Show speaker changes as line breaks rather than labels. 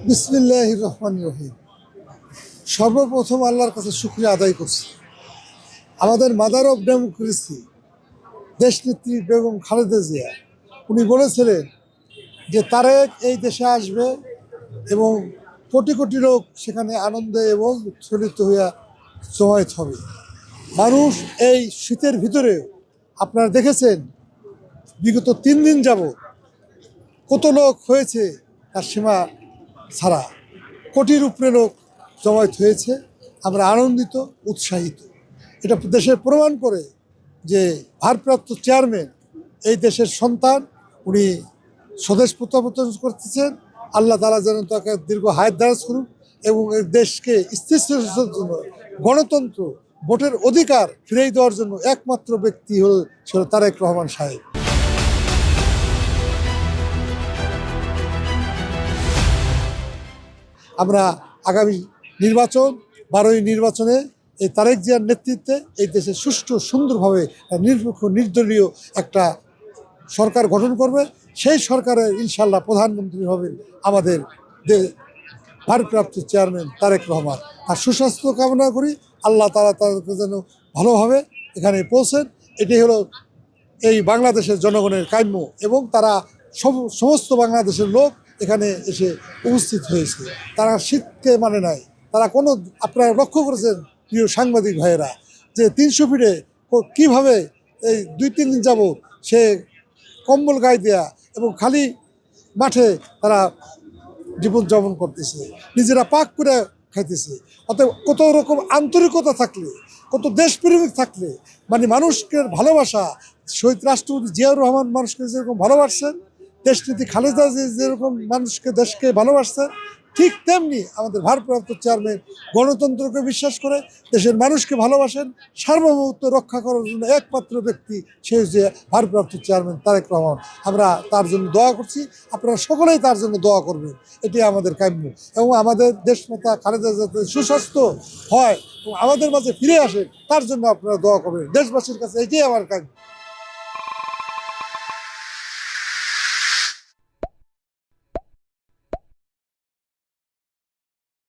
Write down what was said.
বিসমিল্লাহির রহমানির রহিম। সর্বপ্রথম আল্লাহর কাছে শুকরিয়া আদায় করছি। আমাদের মাদার অফ ডেমোক্রেসি দেশনেত্রী বেগম খালেদা জিয়া উনি বলেছিলেন যে তারেক এই দেশে আসবে এবং কোটি কোটি লোক সেখানে আনন্দে এবং উচ্ছ্বলিত হইয়া জমায়েত হবে। মানুষ এই শীতের ভিতরে আপনারা দেখেছেন বিগত 3 দিন যাবৎ কত লোক হয়েছে তার সীমা ছাড়া, কোটির উপরে লোক জমায়েত হয়েছে। আমরা আনন্দিত, উৎসাহিত। এটা দেশের প্রমাণ করে যে ভারপ্রাপ্ত চেয়ারম্যান এই দেশের সন্তান, উনি স্বদেশ প্রত্যাবর্তন করতেছেন। আল্লাহ তাআলা যেন তাকে দীর্ঘ হায়াত দারাজ করুন এবং এই দেশকে স্থিতিশীলতার জন্য, গণতন্ত্র, ভোটের অধিকার ফিরিয়ে দেওয়ার জন্য একমাত্র ব্যক্তি ছিল তারেক রহমান সাহেব। আমরা আগামী নির্বাচন 12ই নির্বাচনে এই তারেক জিয়ার নেতৃত্বে এই দেশে সুষ্ঠু সুন্দরভাবে নিরপেক্ষ নির্দলীয় একটা সরকার গঠন করবে। সেই সরকারের ইনশাল্লাহ প্রধানমন্ত্রী হবেন আমাদের ভারপ্রাপ্ত চেয়ারম্যান তারেক রহমান। আর সুস্বাস্থ্য কামনা করি, আল্লাহ তাআলা তাদেরকে যেন ভালোভাবে এখানে পৌঁছেন। এটাই হলো এই বাংলাদেশের জনগণের কাম্য এবং তারা সমস্ত বাংলাদেশের লোক এখানে এসে উপস্থিত হয়েছে। তারা শীতকে মানে নাই। তারা আপনারা লক্ষ্য করেছেন প্রিয় সাংবাদিক ভাইয়েরা যে 300 ফিটে কীভাবে এই 2-3 দিন যাবৎ সে কম্বল গায়ে দেয়া এবং খালি মাঠে তারা জীবনযাপন করতেছে, নিজেরা পাক করে খাইতেছে। অতএব কত রকম আন্তরিকতা থাকলে, কত দেশপ্রেমিক থাকলে, মানে মানুষকে ভালোবাসা, শহীদ রাষ্ট্রপতি জিয়াউর রহমান মানুষকে যেরকম ভালোবাসছেন, দেশনীতি খালেদা যেরকম মানুষকে দেশকে ভালোবাসছেন, ঠিক তেমনি আমাদের ভারপ্রাপ্ত চেয়ারম্যান গণতন্ত্রকে বিশ্বাস করে, দেশের মানুষকে ভালোবাসেন। সার্বভৌমত্ব রক্ষা করার জন্য একমাত্র ব্যক্তি সে যে ভারপ্রাপ্ত চেয়ারম্যান তারেক রহমান। আমরা তার জন্য দোয়া করছি, আপনারা সকলেই তার জন্য দোয়া করবেন, এটি আমাদের কাম্য। এবং আমাদের দেশমাতা খালেদা যাতে সুস্বাস্থ্য হয় এবং আমাদের মাঝে ফিরে আসে তার জন্য আপনারা দোয়া করবেন। দেশবাসীর কাছে এটাই আমার কাম্য।